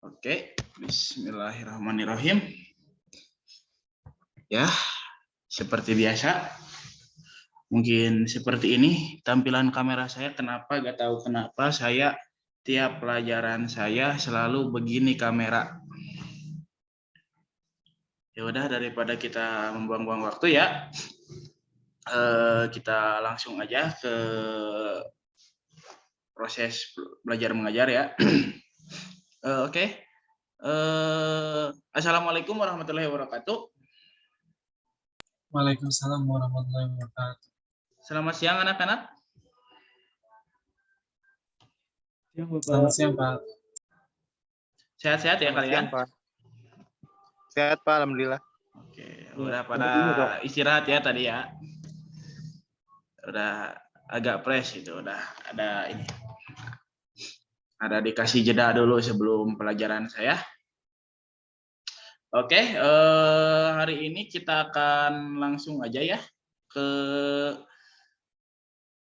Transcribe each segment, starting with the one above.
Oke, bismillahirrahmanirrahim. Ya, seperti biasa. Mungkin seperti ini tampilan kamera saya. Kenapa? Gak tahu kenapa saya tiap pelajaran saya selalu begini kamera. Ya udah, daripada kita membuang-buang waktu ya, kita langsung aja ke proses belajar mengajar ya. Oke. Assalamualaikum warahmatullahi wabarakatuh. Waalaikumsalam warahmatullahi wabarakatuh. Selamat siang anak-anak. Selamat siang, Pak. Sehat-sehat ya kalian? Pak. Sehat, Pak. Alhamdulillah. Oke, udah pada istirahat ya tadi ya. Udah agak fresh itu, udah ada ini. Ada dikasih jeda dulu sebelum pelajaran saya. Oke, hari ini kita akan langsung aja ya ke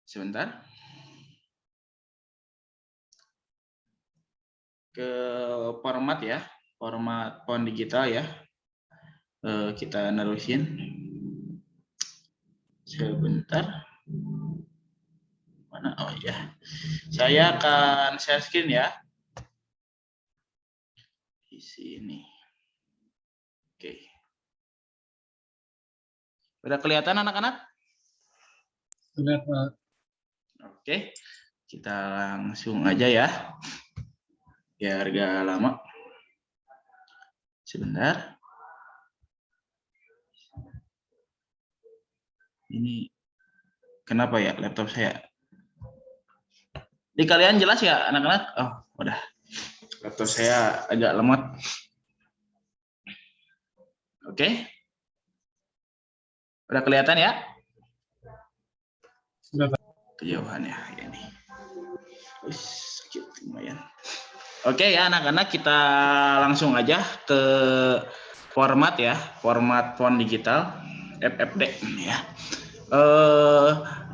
sebentar. Ke format ya, format font digital ya. Kita nerusin. Sebentar. Mana? Oh ya. Saya akan share screen ya. Di sini. Oke. Udah kelihatan anak-anak? Sudah, Pak. Oke. Kita langsung aja ya. Biar gak lama. Sebentar. Ini kenapa ya laptop saya? Di kalian jelas ya anak-anak? Oh, udah. Laptop saya agak lemot. Oke. Udah kelihatan ya? Sudah, Pak. Kejauhan ya ini. Sakit lumayan. Oke ya anak-anak, kita langsung aja ke format ya, format font digital FFD ya.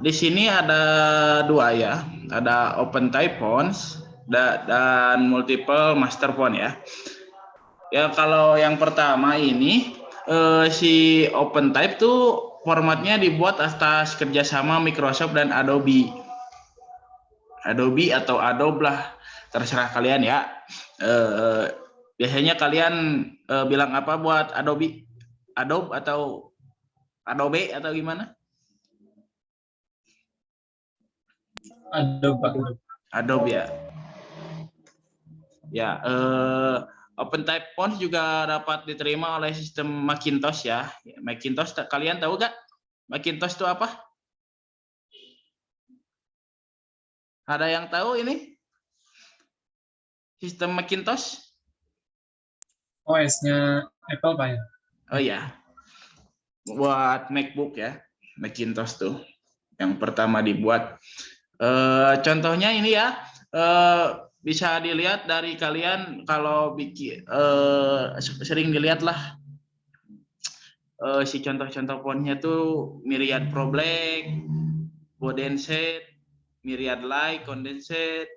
Di sini ada dua ya, ada open type fonts dan multiple master font ya. Ya kalau yang pertama ini si open type tuh formatnya dibuat atas kerjasama Microsoft dan Adobe. Adobe atau Adobe lah, terserah kalian ya. Biasanya kalian bilang apa buat Adobe? Adobe atau Adobe atau gimana? Adobe, Pak. Adobe ya. Ya, open type fonts juga dapat diterima oleh sistem Macintosh ya. Macintosh, kalian tahu gak? Macintosh itu apa? Ada yang tahu ini? Sistem Macintosh? OS-nya Apple, Pak ya? Oh ya. Buat MacBook ya. Macintosh tuh yang pertama dibuat. Contohnya ini ya. Bisa dilihat dari kalian kalau bikin sering dilihat lah si contoh-contoh fontnya tuh Myriad Pro Black, Condensate, Myriad Light, Condensate,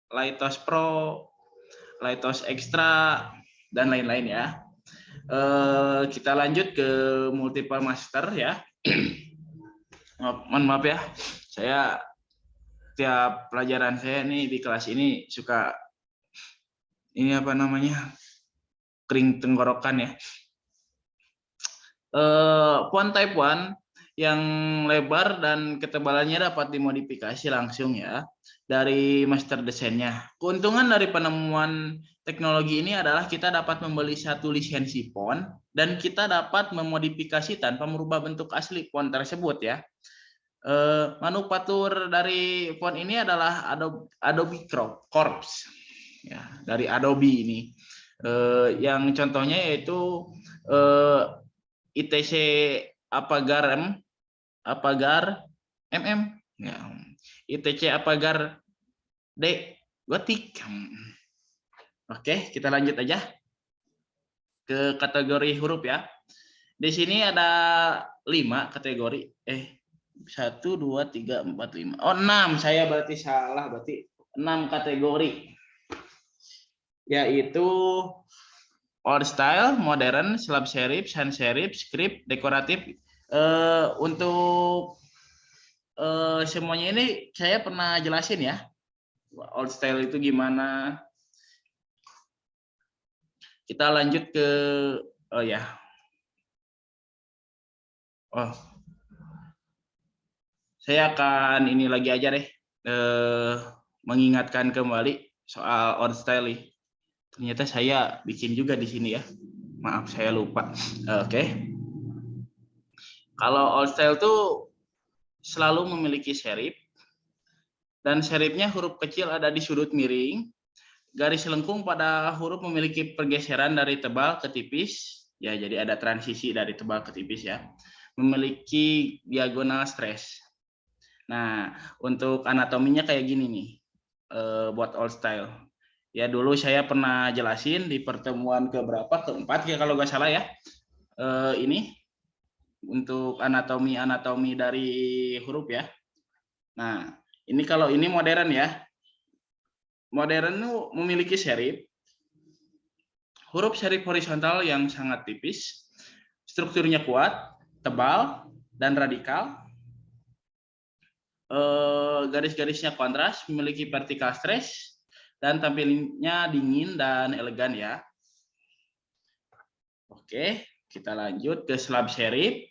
Lightos Pro, Lightos Extra dan lain-lain ya. Kita lanjut ke multiple master ya. Mohon maaf ya, saya tiap pelajaran saya nih di kelas ini suka ini apa namanya kering tenggorokan ya. Font type 1 yang lebar dan ketebalannya dapat dimodifikasi langsung ya dari master desainnya. Keuntungan dari penemuan teknologi ini adalah kita dapat membeli satu lisensi font dan kita dapat memodifikasi tanpa merubah bentuk asli font tersebut ya. Manufaktur dari font ini adalah Adobe Corps ya, dari Adobe ini. Yang contohnya yaitu ITC Apagar MM ya. ITC Apagar D Gotik. Oke, kita lanjut aja ke kategori huruf ya. Di sini ada 5 kategori. 1 2 3 4 5. Oh, 6. Saya berarti salah, berarti 6 kategori. yaitu old style, modern, slab serif, sans serif, script, dekoratif. Untuk semuanya ini saya pernah jelasin ya. Old style itu gimana. Kita lanjut ke saya akan ini lagi aja deh, mengingatkan kembali soal old style. Ternyata saya bikin juga di sini ya. Maaf saya lupa. Oke. Kalau old style tuh selalu memiliki serif, dan serifnya huruf kecil ada di sudut miring. Garis lengkung pada huruf memiliki pergeseran dari tebal ke tipis. Ya, jadi ada transisi dari tebal ke tipis ya. Memiliki diagonal stress. Nah, untuk anatominya kayak gini nih, buat old style. Ya, dulu saya pernah jelasin di pertemuan keempat ya kalau nggak salah ya. Ini untuk anatomi dari huruf ya. Nah, ini kalau ini modern ya. Modern itu memiliki serif, huruf serif horizontal yang sangat tipis, strukturnya kuat, tebal, dan radikal. Garis-garisnya kontras, memiliki vertical stress, dan tampilnya dingin dan elegan ya. Oke, kita lanjut ke slab serif.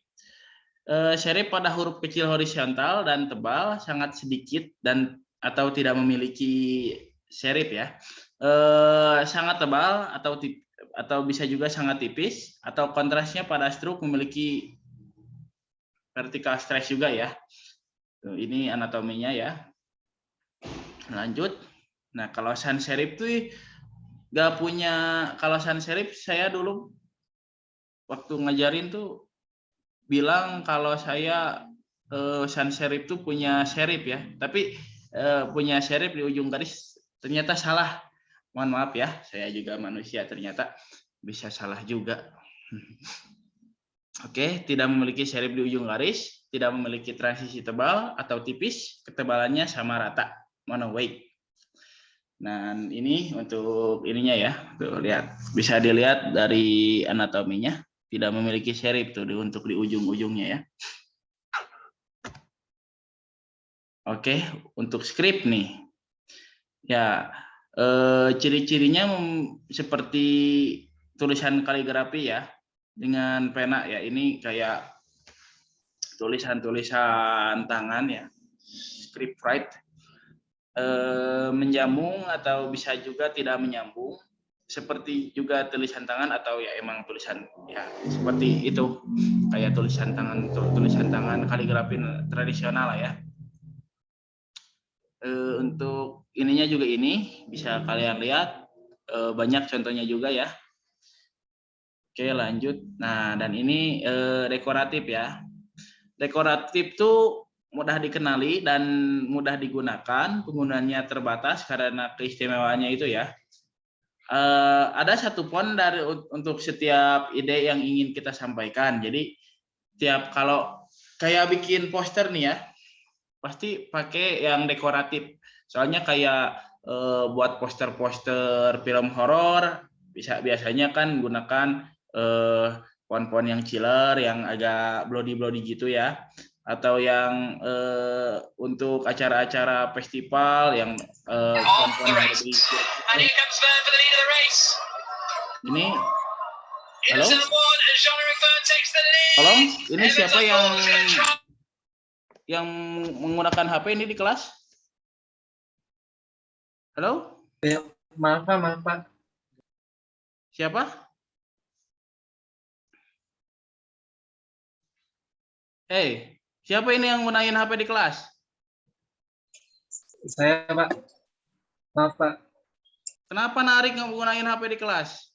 Serif pada huruf kecil horizontal dan tebal, sangat sedikit dan atau tidak memiliki serif ya. Sangat tebal atau bisa juga sangat tipis, atau kontrasnya pada struk memiliki vertical stress juga ya. Ini anatominya ya. Lanjut. Nah, kalau sans serif tuh nggak punya, kalau sans serif saya dulu waktu ngajarin tuh bilang kalau saya sans serif tuh punya serif ya, tapi punya serif di ujung garis, ternyata salah. Mohon maaf ya, saya juga manusia, ternyata bisa salah juga. Oke, tidak memiliki serif di ujung garis, tidak memiliki transisi tebal atau tipis, ketebalannya sama rata, monoweight. Nah, ini untuk ininya ya, tuh lihat, bisa dilihat dari anatominya, tidak memiliki serif tuh untuk di ujung-ujungnya ya. Oke, untuk script nih, ya ciri-cirinya seperti tulisan kaligrafi ya, dengan pena ya. Ini kayak tulisan-tulisan tangan ya, script write, menyambung atau bisa juga tidak menyambung, seperti juga tulisan tangan atau ya emang tulisan ya seperti itu, kayak tulisan tangan kaligrafi tradisional lah ya. Untuk ininya juga ini bisa kalian lihat, banyak contohnya juga ya. Oke, lanjut. Nah, dan ini dekoratif ya. Dekoratif tuh mudah dikenali dan mudah digunakan, penggunaannya terbatas karena keistimewaannya itu ya. Ada satu font untuk setiap ide yang ingin kita sampaikan. Jadi kalau kayak bikin poster nih ya, pasti pakai yang dekoratif. Soalnya kayak buat poster-poster film horor biasanya kan gunakan font-font yang chiller, yang agak bloody gitu ya, atau yang untuk acara-acara festival yang font-font yang lebih ini. Halo, tolong, ini siapa yang menggunakan HP ini di kelas? Halo? Maaf Pak. Siapa? Siapa ini yang gunain HP di kelas? Saya Pak. Maaf Pak. Kenapa Narik nggak gunain HP di kelas?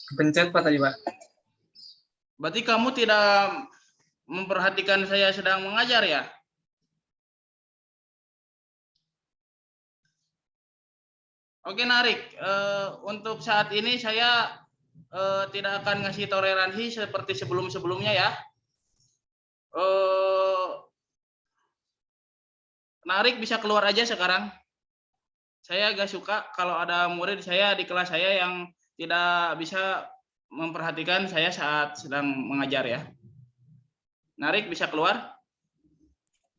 Kepencet Pak tadi Pak. Berarti kamu tidak memperhatikan saya sedang mengajar ya? Oke Narik, untuk saat ini saya tidak akan ngasih toleransi seperti sebelum-sebelumnya ya. Narik bisa keluar aja sekarang. saya agak suka kalau ada murid saya di kelas saya yang tidak bisa memperhatikan saya saat sedang mengajar ya. Narik bisa keluar?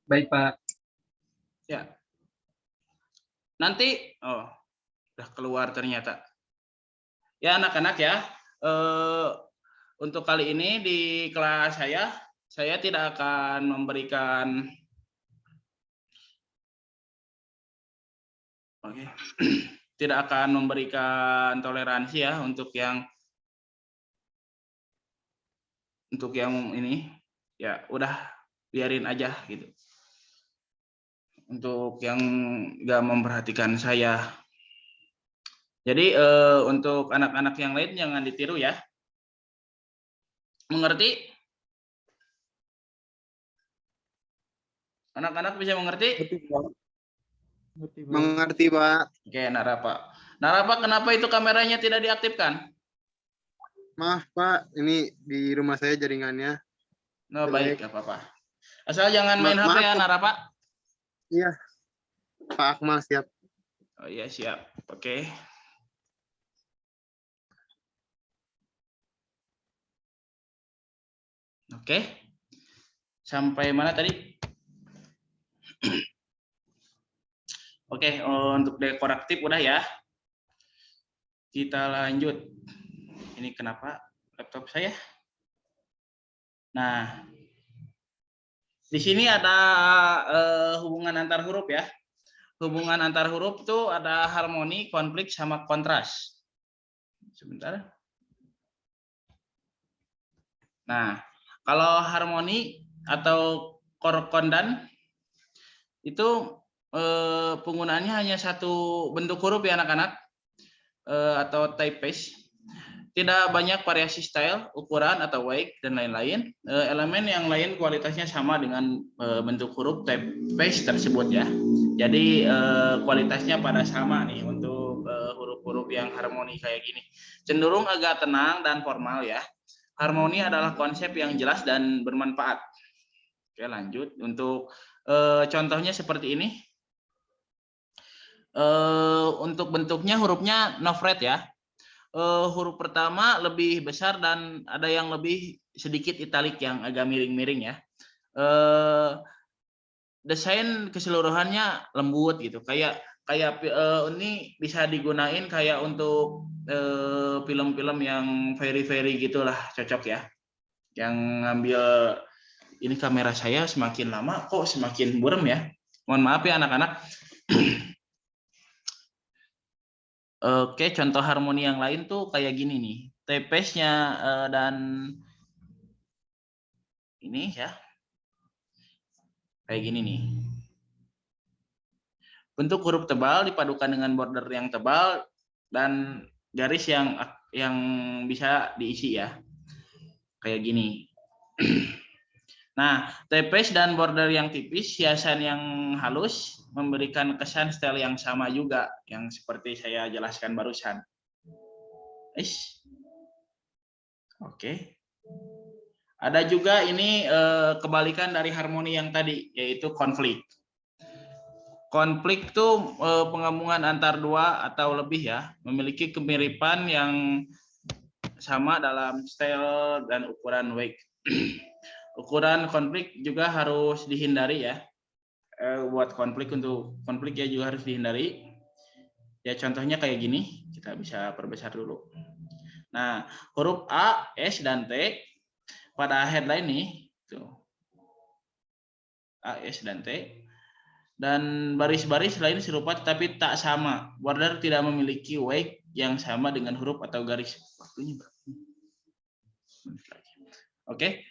Baik, Pak. Ya. Nanti, oh, udah keluar ternyata. Ya anak-anak ya, untuk kali ini di kelas saya tidak akan memberikan, oke, tidak akan memberikan toleransi ya untuk yang ini, ya udah biarin aja gitu. Untuk yang nggak memperhatikan saya. Jadi untuk anak-anak yang lain jangan ditiru ya. Mengerti? Anak-anak bisa mengerti? Mengerti, Pak. Oke, Narapa. Narapa, kenapa itu kameranya tidak diaktifkan? Maaf, Pak. Ini di rumah saya jaringannya. No, Jelek. baik, gak apa-apa. Asal jangan main HP Maaf, ya, Narapa. Iya. Pak Akmal siap. Oh iya, siap. Oke. Oke. Sampai mana tadi? Oke, untuk dekoratif udah ya. Kita lanjut. Ini kenapa laptop saya? Nah, di sini ada hubungan antar huruf ya. Hubungan antar huruf tuh ada harmoni, konflik, sama kontras. Sebentar. Nah, kalau harmoni atau korkondan itu penggunaannya hanya satu bentuk huruf ya anak-anak, atau typeface. Tidak banyak variasi style, ukuran atau weight dan lain-lain. Elemen yang lain kualitasnya sama dengan bentuk huruf typeface tersebut ya. Jadi kualitasnya pada sama nih untuk huruf-huruf yang harmoni kayak gini. Cenderung agak tenang dan formal ya. Harmoni adalah konsep yang jelas dan bermanfaat. Oke, lanjut. Untuk contohnya seperti ini. Untuk bentuknya hurufnya no fret ya. Huruf pertama lebih besar dan ada yang lebih sedikit italik yang agak miring-miring ya. Desain keseluruhannya lembut gitu, kayak ini bisa digunain kayak untuk film-film yang very gitulah, cocok ya. Yang ngambil ini kamera saya semakin lama kok semakin buram ya. Mohon maaf ya anak-anak. Oke, contoh harmoni yang lain tuh kayak gini nih. Typeface-nya dan ini ya. Kayak gini nih. Bentuk huruf tebal dipadukan dengan border yang tebal dan garis yang bisa diisi ya. Kayak gini. Nah, typeface dan border yang tipis, hiasan yang halus memberikan kesan style yang sama juga yang seperti saya jelaskan barusan. Oke. Ada juga ini kebalikan dari harmoni yang tadi, yaitu konflik. Konflik itu penggabungan antar dua atau lebih ya, memiliki kemiripan yang sama dalam style dan ukuran weight. Ukuran konflik juga harus dihindari ya. Buat konflik ya juga harus dihindari. Ya contohnya kayak gini, kita bisa perbesar dulu. Nah, huruf A, S, dan T pada headline nih, tuh. A, S, dan T. Dan baris-baris lain serupa tetapi tak sama. Border tidak memiliki weight yang sama dengan huruf atau garis. Waktunya berapa? Oke,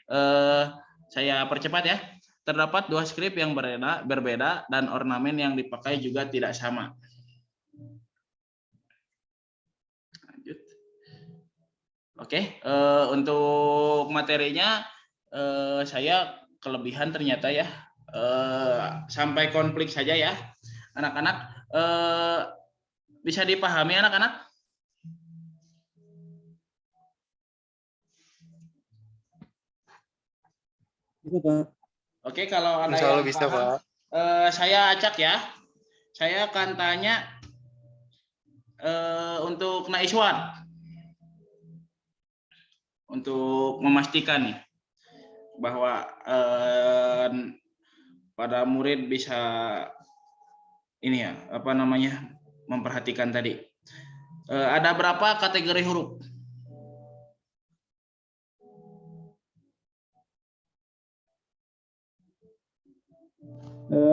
saya percepat ya. Terdapat dua skrip yang berbeda dan ornamen yang dipakai juga tidak sama. Lanjut. Oke, untuk materinya saya kelebihan ternyata ya. Sampai konflik saja ya, anak-anak. Bisa dipahami anak-anak? Oke, kalau ada yang bisa, paham, Pak. saya acak ya. Saya akan tanya untuk Naiswat, untuk memastikan nih bahwa pada murid bisa ini ya, apa namanya, memperhatikan tadi. Ada berapa kategori huruf?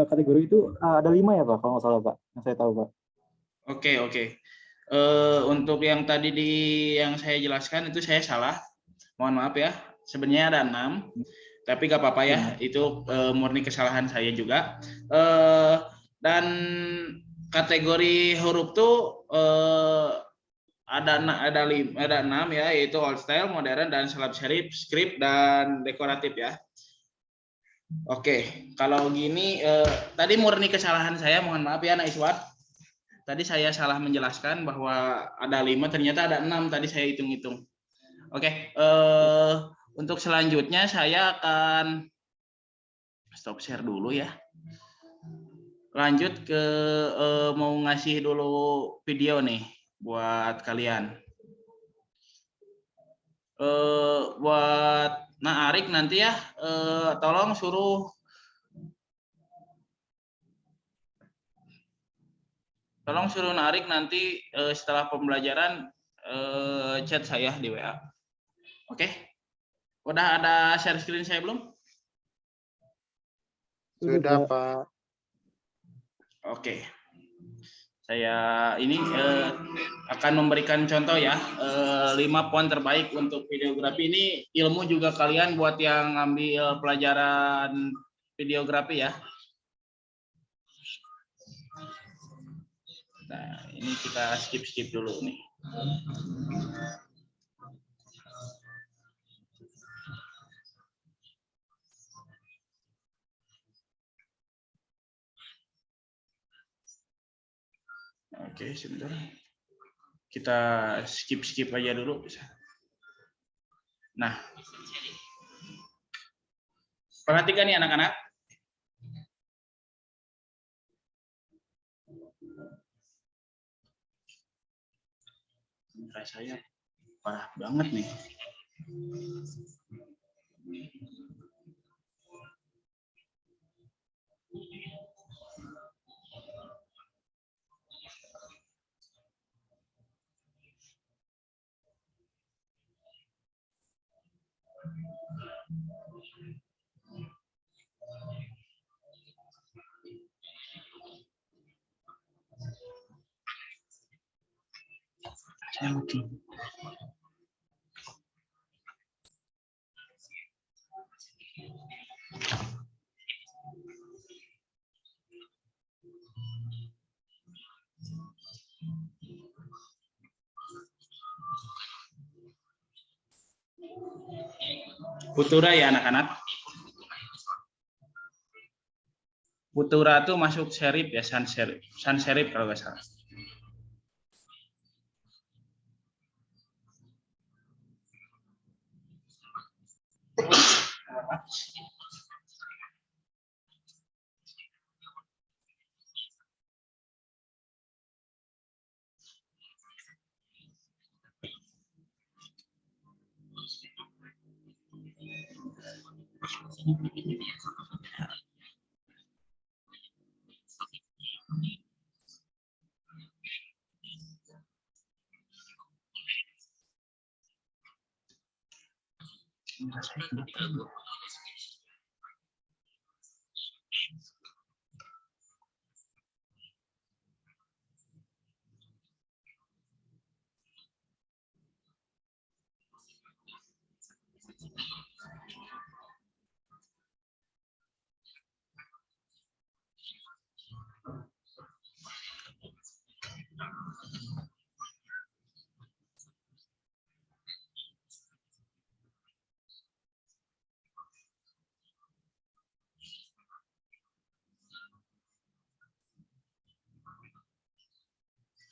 Kategori itu ada 5 ya Pak, kalau nggak salah Pak, yang saya tahu Pak. Oke. Untuk yang tadi yang saya jelaskan itu saya salah. Mohon maaf ya. Sebenarnya ada 6, tapi gak apa-apa ya. Itu murni kesalahan saya juga. Dan kategori huruf tuh ada 6 ya, yaitu old style, modern, dan selap serif, script, dan dekoratif ya. Oke, kalau gini tadi murni kesalahan saya, mohon maaf ya Naiswat. Tadi saya salah menjelaskan bahwa ada 5, ternyata ada 6 tadi saya hitung-hitung. Oke, untuk selanjutnya saya akan stop share dulu ya. Lanjut ke mau ngasih dulu video nih buat kalian. Buat Arik nanti ya, tolong suruh Arik nanti setelah pembelajaran chat saya di WA. Oke? Udah ada share screen saya belum? Sudah, Pak. Oke. Saya ini akan memberikan contoh ya, 5 poin terbaik untuk videografi. Ini ilmu juga kalian buat yang ngambil pelajaran videografi ya. Nah, ini kita skip dulu nih. Oke, sebentar. Kita skip aja dulu. Nah, perhatikan nih anak-anak. Saya parah banget nih. Futura ya anak-anak. Futura tuh masuk serif ya, sans serif kalau nggak salah.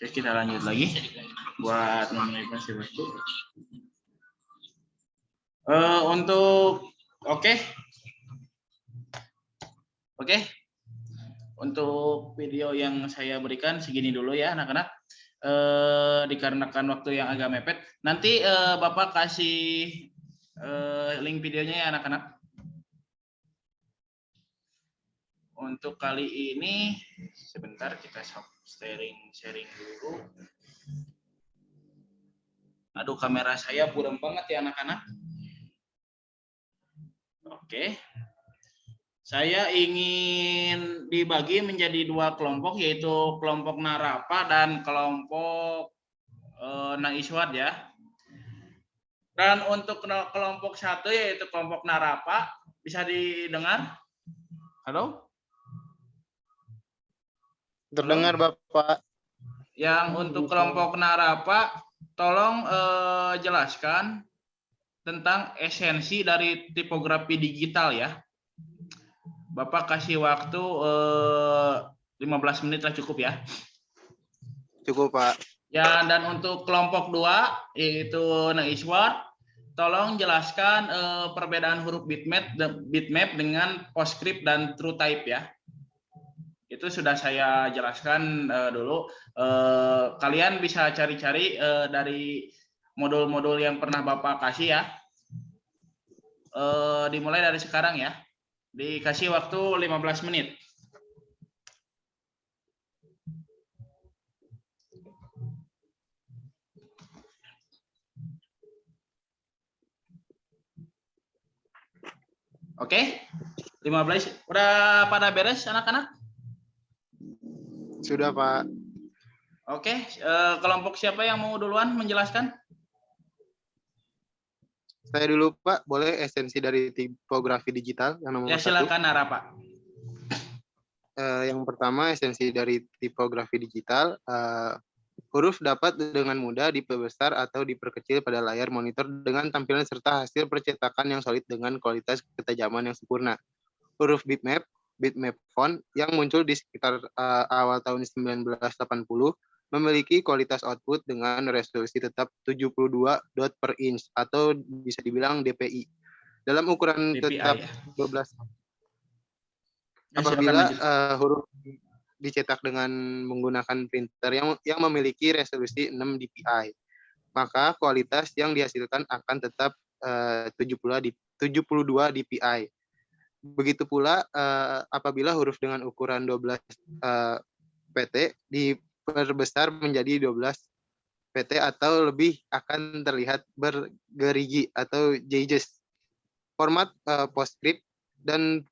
Oke, kita lanjut lagi buat memanipulasi waktu. Untuk oke. Untuk video yang saya berikan segini dulu ya anak-anak. dikarenakan waktu yang agak mepet. Nanti Bapak kasih link videonya ya anak-anak. Untuk kali ini sebentar kita sharing dulu. Aduh, kamera saya buram banget ya anak-anak. Oke. Saya ingin dibagi menjadi 2 kelompok, yaitu kelompok Narapa dan kelompok Naiswat ya. Dan untuk kelompok 1 yaitu kelompok Narapa, bisa didengar? Halo? Terdengar Bapak. Yang untuk kelompok Narapa, tolong jelaskan tentang esensi dari tipografi digital ya. Bapak kasih waktu 15 menit lah cukup ya. Cukup Pak. Ya, dan untuk kelompok 2 yaitu Naiswat, tolong jelaskan perbedaan huruf bitmap dengan PostScript dan TrueType ya. Itu sudah saya jelaskan dulu. Kalian bisa cari-cari dari modul-modul yang pernah Bapak kasih ya. Dimulai dari sekarang ya. Dikasih waktu 15 menit. Oke, 15. Udah pada beres anak-anak? Sudah Pak. Oke, kelompok siapa yang mau duluan menjelaskan? Saya dulu Pak, boleh esensi dari tipografi digital yang nomor Ya 1. silakan Nara Pak. Yang pertama esensi dari tipografi digital, huruf dapat dengan mudah diperbesar atau diperkecil pada layar monitor dengan tampilan serta hasil percetakan yang solid dengan kualitas ketajaman yang sempurna. Huruf bitmap font yang muncul di sekitar awal tahun 1980 memiliki kualitas output dengan resolusi tetap 72 dot per inch atau bisa dibilang DPI. Dalam ukuran DPI, tetap ya. 12. Ya, Apabila huruf dicetak dengan menggunakan printer yang memiliki resolusi 6 dpi, maka kualitas yang dihasilkan akan tetap 72 dpi. Begitu pula apabila huruf dengan ukuran 12 pt diperbesar menjadi 12 pt atau lebih akan terlihat bergerigi atau gauges. Format PostScript dan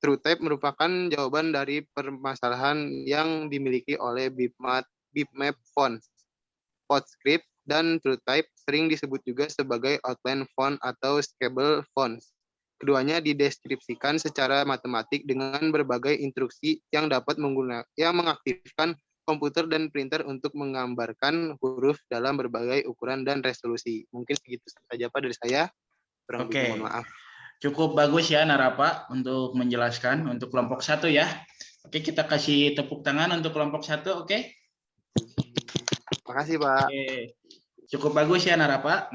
TrueType merupakan jawaban dari permasalahan yang dimiliki oleh bitmap fonts. PostScript dan TrueType sering disebut juga sebagai outline font atau scalable fonts. Keduanya dideskripsikan secara matematik dengan berbagai instruksi yang dapat mengaktifkan komputer dan printer untuk menggambarkan huruf dalam berbagai ukuran dan resolusi. Mungkin segitu saja Pak dari saya. Oke. Mohon maaf. Cukup bagus ya Narapa untuk menjelaskan untuk kelompok 1 ya. Oke, kita kasih tepuk tangan untuk kelompok 1, oke? Makasih Pak. Oke. Cukup bagus ya Narapa.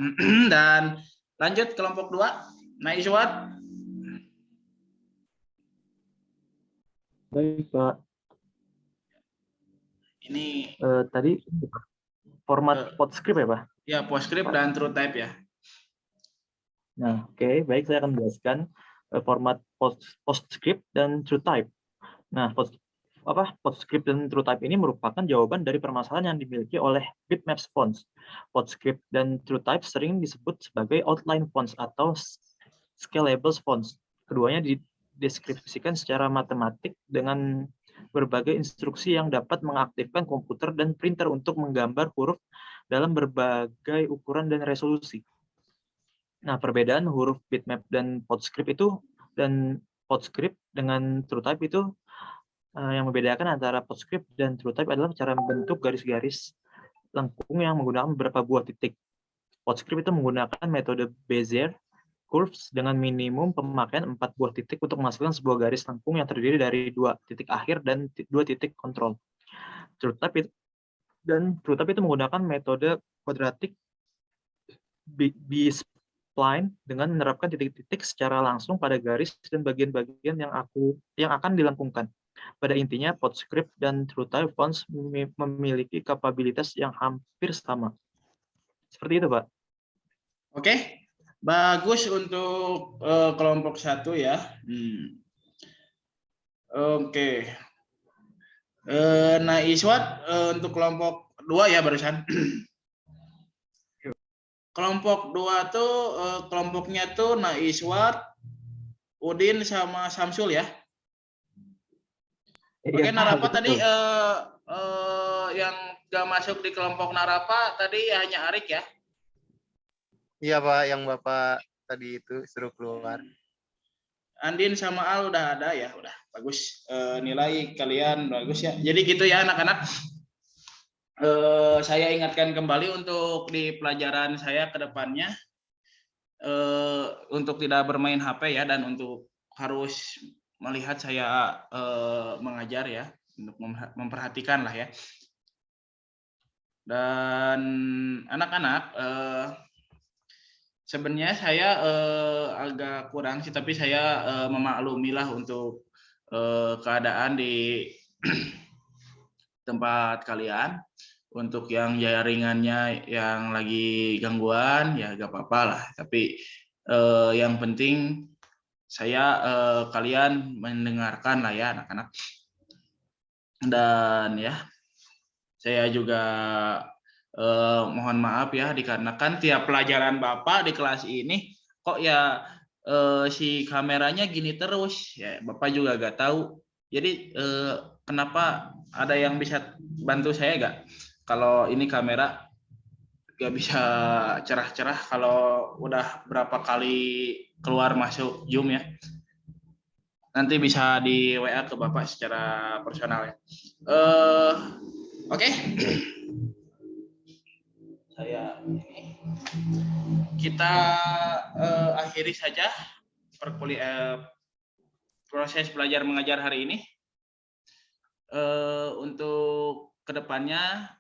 Dan lanjut kelompok 2, Naiswat. Baik Pak. Ini tadi format PostScript ya Pak? Ya, PostScript dan TrueType ya. Nah, oke, baik, saya akan menjelaskan format PostScript dan TrueType. Nah, PostScript dan TrueType ini merupakan jawaban dari permasalahan yang dimiliki oleh bitmap fonts. PostScript dan TrueType sering disebut sebagai outline fonts atau scalable fonts. Keduanya dideskripsikan secara matematik dengan berbagai instruksi yang dapat mengaktifkan komputer dan printer untuk menggambar huruf dalam berbagai ukuran dan resolusi. Nah, perbedaan huruf bitmap dan PostScript dengan TrueType itu yang membedakan antara PostScript dan TrueType adalah cara membentuk garis-garis lengkung yang menggunakan beberapa buah titik. PostScript itu menggunakan metode Bezier curves dengan minimum pemakaian 4 buah titik untuk menghasilkan sebuah garis lengkung yang terdiri dari 2 titik akhir dan 2 titik kontrol. TrueType itu menggunakan metode kuadratik B-spline dengan menerapkan titik-titik secara langsung pada garis dan bagian-bagian yang akan dilengkungkan. Pada intinya, PostScript dan TrueType fonts memiliki kapabilitas yang hampir sama. Seperti itu, Pak. Oke, bagus untuk kelompok 1 ya. Oke. Nah, Iswat untuk kelompok 2 ya barusan. Kelompok 2 tuh kelompoknya tuh Iswat, Udin sama Samsul ya. Oke, Narapa tadi yang gak masuk di kelompok Narapa tadi hanya Arik ya. Iya Pak, yang Bapak tadi itu suruh keluar. Andin sama Al udah ada ya, udah bagus. Nilai kalian bagus ya. Jadi gitu ya anak-anak. Saya ingatkan kembali untuk di pelajaran saya ke depannya untuk tidak bermain HP ya, dan untuk harus melihat saya mengajar ya, untuk memperhatikan lah ya. Dan anak-anak sebenarnya saya agak kurang sih, tapi saya memaklumilah untuk keadaan di tempat kalian. Untuk yang jaringannya yang lagi gangguan ya gak apa-apa lah, tapi yang penting saya kalian mendengarkan lah ya anak-anak. Dan ya saya juga mohon maaf ya, dikarenakan tiap pelajaran Bapak di kelas ini kok ya si kameranya gini terus ya, Bapak juga gak tahu. Jadi kenapa, ada yang bisa bantu saya gak? Kalau ini kamera gak bisa cerah-cerah kalau udah berapa kali keluar masuk Zoom ya. Nanti bisa di WA ke Bapak secara personal ya. Oke. Saya ini kita akhiri saja proses belajar mengajar hari ini. Untuk kedepannya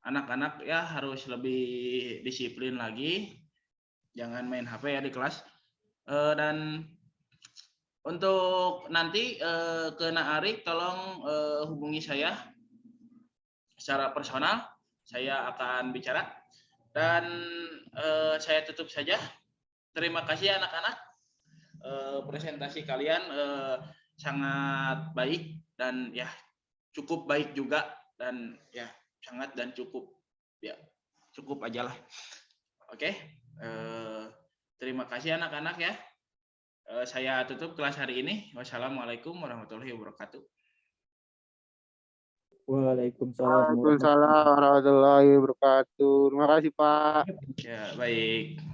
anak-anak ya harus lebih disiplin lagi, jangan main HP ya di kelas. Dan untuk nanti ke Naarik tolong hubungi saya secara personal, saya akan bicara. Dan saya tutup saja. Terima kasih anak-anak, presentasi kalian sangat baik dan ya cukup baik juga, dan ya sangat dan cukup ya, cukup aja lah. Oke, terima kasih anak-anak ya. Saya tutup kelas hari ini. Wassalamualaikum warahmatullahi wabarakatuh. Waalaikumsalam. Waalaikumsalam warahmatullahi wabarakatuh. Terima kasih Pak. Ya baik.